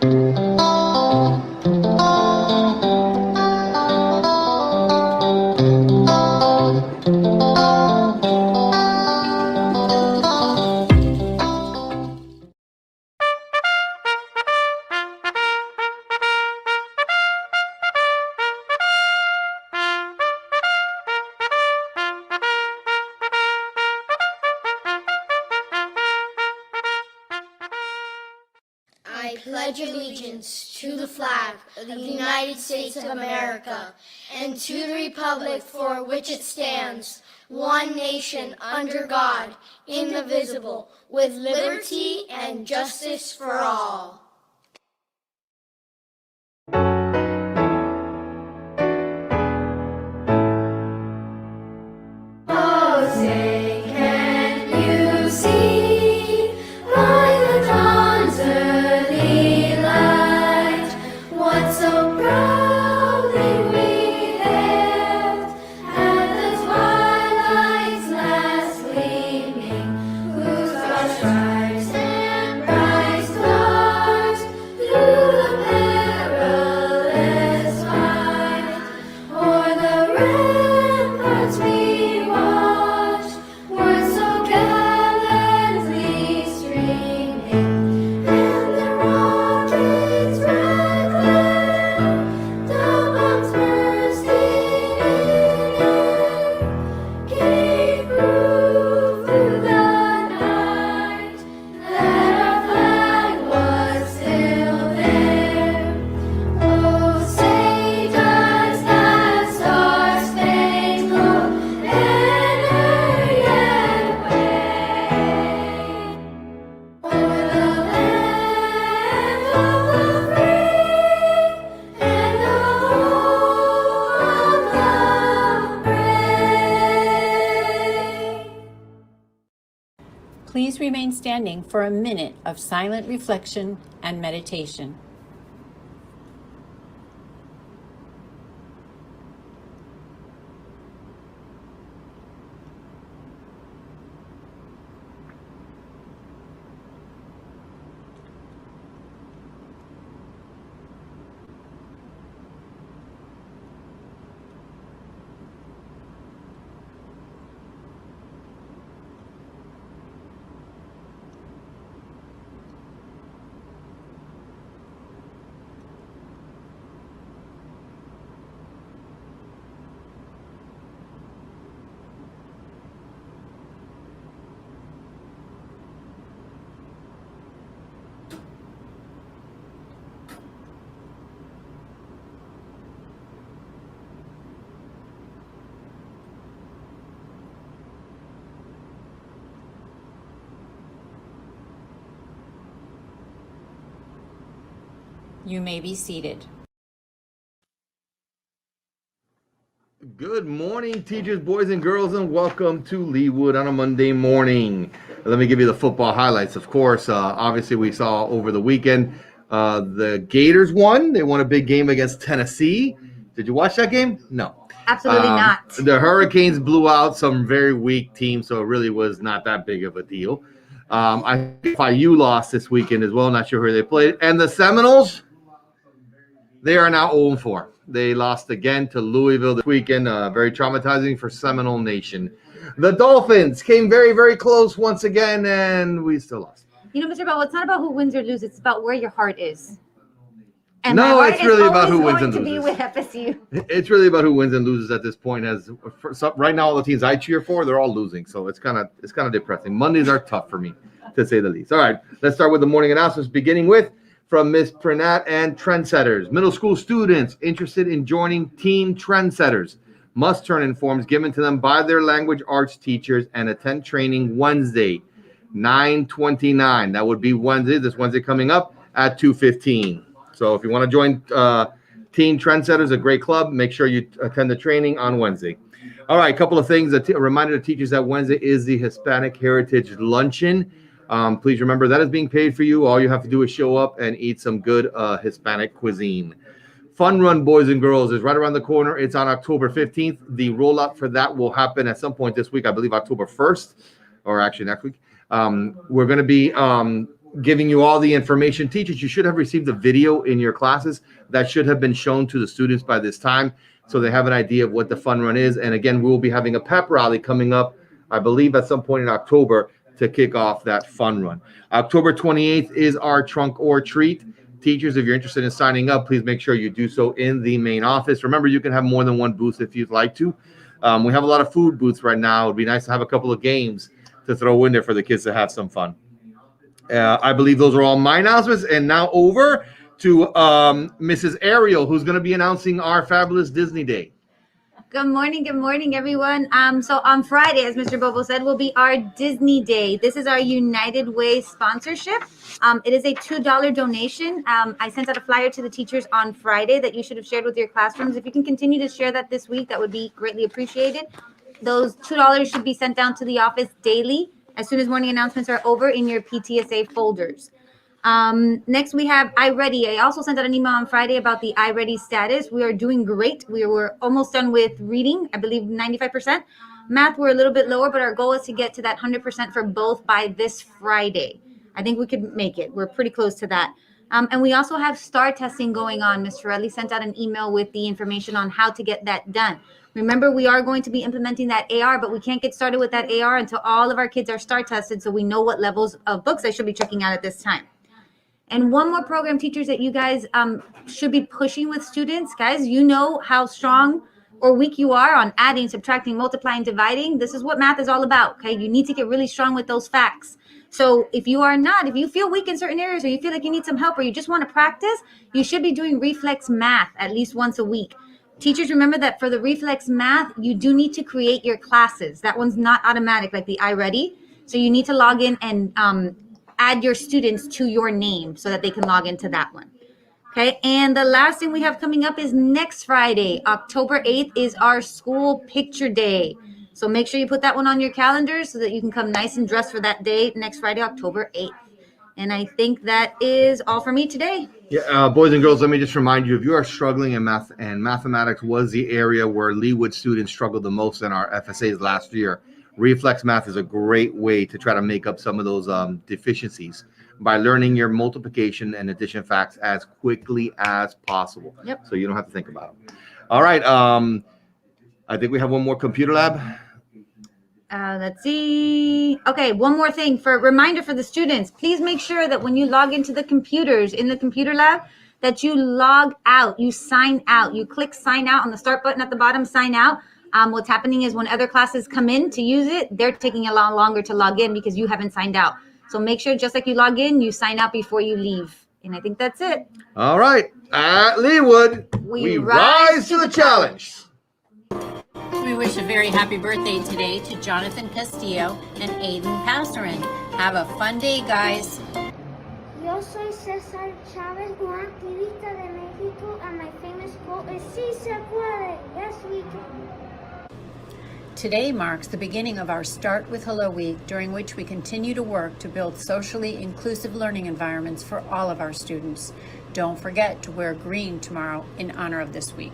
I pledge allegiance to the flag of the United States of America and to the republic for which it stands, one nation under God, indivisible, with liberty and justice for all. Please remain standing for a minute of silent reflection and meditation. You may be seated. Good morning, teachers, boys and girls, and welcome to Leewood on a Monday morning. Let me give you the football highlights. Of course, obviously we saw over the weekend the Gators won. They won a big game against Tennessee. Did you watch that game? No. Absolutely not. The Hurricanes blew out some very weak teams, so it really was not that big of a deal. I think FIU lost this weekend as well. Not sure who they played. And the Seminoles, they are now 0-4. They lost again to Louisville this weekend. Very traumatizing for Seminole Nation. The Dolphins came very, very close once again, and we still lost. You know, Mr. Bell, it's not about who wins or loses. It's about where your heart is. And no, it's really about who wins and loses. Be with FSU. It's really about who wins and loses at this point. Right now, all the teams I cheer for, they're all losing, so it's kind of depressing. Mondays are tough for me, to say the least. All right, let's start with the morning announcements, beginning with from Miss Pranat and Trendsetters. Middle school students interested in joining Team Trendsetters must turn in forms given to them by their language arts teachers and attend training Wednesday, 9/29. That would be this Wednesday coming up at 2:15. So if you want to join Team Trendsetters, a great club, make sure you attend the training on Wednesday. All right, a couple of things. A reminder to teachers that Wednesday is the Hispanic Heritage Luncheon. Please remember that is being paid for you. All you have to do is show up and eat some good Hispanic cuisine. Fun Run, boys and girls, is right around the corner. It's on October 15th. The rollout for that will happen at some point this week, I believe October 1st, or actually next week. We're going to be giving you all the information. Teachers, you should have received a video in your classes that should have been shown to the students by this time, so they have an idea of what the fun run is. And again, we will be having a pep rally coming up, I believe, at some point in October to kick off that fun run. October 28th is our trunk or treat. Teachers, if you're interested in signing up, please make sure you do so in the main office. Remember, you can have more than one booth if you'd like to. We have a lot of food booths right now. It'd be nice to have a couple of games to throw in there for the kids to have some fun. I believe those are all my announcements. And now over to Mrs. Ariel, who's going to be announcing our fabulous Disney Day. Good morning, everyone. So on Friday, as Mr. Bobo said, will be our Disney Day. This is our United Way sponsorship. It is a $2 donation. I sent out a flyer to the teachers on Friday that you should have shared with your classrooms. If you can continue to share that this week, that would be greatly appreciated. Those $2 should be sent down to the office daily as soon as morning announcements are over in your PTSA folders. Next we have iReady. I also sent out an email on Friday about the iReady status. We are doing great. We were almost done with reading, I believe 95%. Math, we're a little bit lower, but our goal is to get to that 100% for both by this Friday. I think we could make it. We're pretty close to that. And we also have STAR testing going on. Ms. Torelli sent out an email with the information on how to get that done. Remember, we are going to be implementing that AR, but we can't get started with that AR until all of our kids are STAR tested, so we know what levels of books I should be checking out at this time. And one more program, teachers, that you guys should be pushing with students. Guys, you know how strong or weak you are on adding, subtracting, multiplying, dividing. This is what math is all about, okay? You need to get really strong with those facts. So if you are not, if you feel weak in certain areas or you feel like you need some help or you just want to practice, you should be doing reflex math at least once a week. Teachers, remember that for the reflex math, you do need to create your classes. That one's not automatic like the iReady. So you need to log in and add your students to your name so that they can log into that one. Okay, and the last thing we have coming up is next Friday, October 8th, is our school picture day. So make sure you put that one on your calendar so that you can come nice and dressed for that day next Friday, October 8th. And I think that is all for me today. Yeah, boys and girls, let me just remind you, if you are struggling in math, and mathematics was the area where Leewood students struggled the most in our FSAs last year, reflex math is a great way to try to make up some of those deficiencies by learning your multiplication and addition facts as quickly as possible. Yep. So you don't have to think about it. All right. I think we have one more computer lab. Let's see. Okay, one more thing for reminder for the students. Please make sure that when you log into the computers in the computer lab, that you log out, you sign out, you click sign out on the start button at the bottom, sign out. What's happening is when other classes come in to use it, they're taking a lot longer to log in because you haven't signed out. So make sure just like you log in, you sign out before you leave. And I think that's it. All right. At Leewood, we rise to the challenge. We wish a very happy birthday today to Jonathan Castillo and Aiden Pastorin. Have a fun day, guys. Yo soy César Chávez, un activista de México, and my famous quote is, "Sí se puede." Yes, we can. Today marks the beginning of our Start with Hello Week, during which we continue to work to build socially inclusive learning environments for all of our students. Don't forget to wear green tomorrow in honor of this week.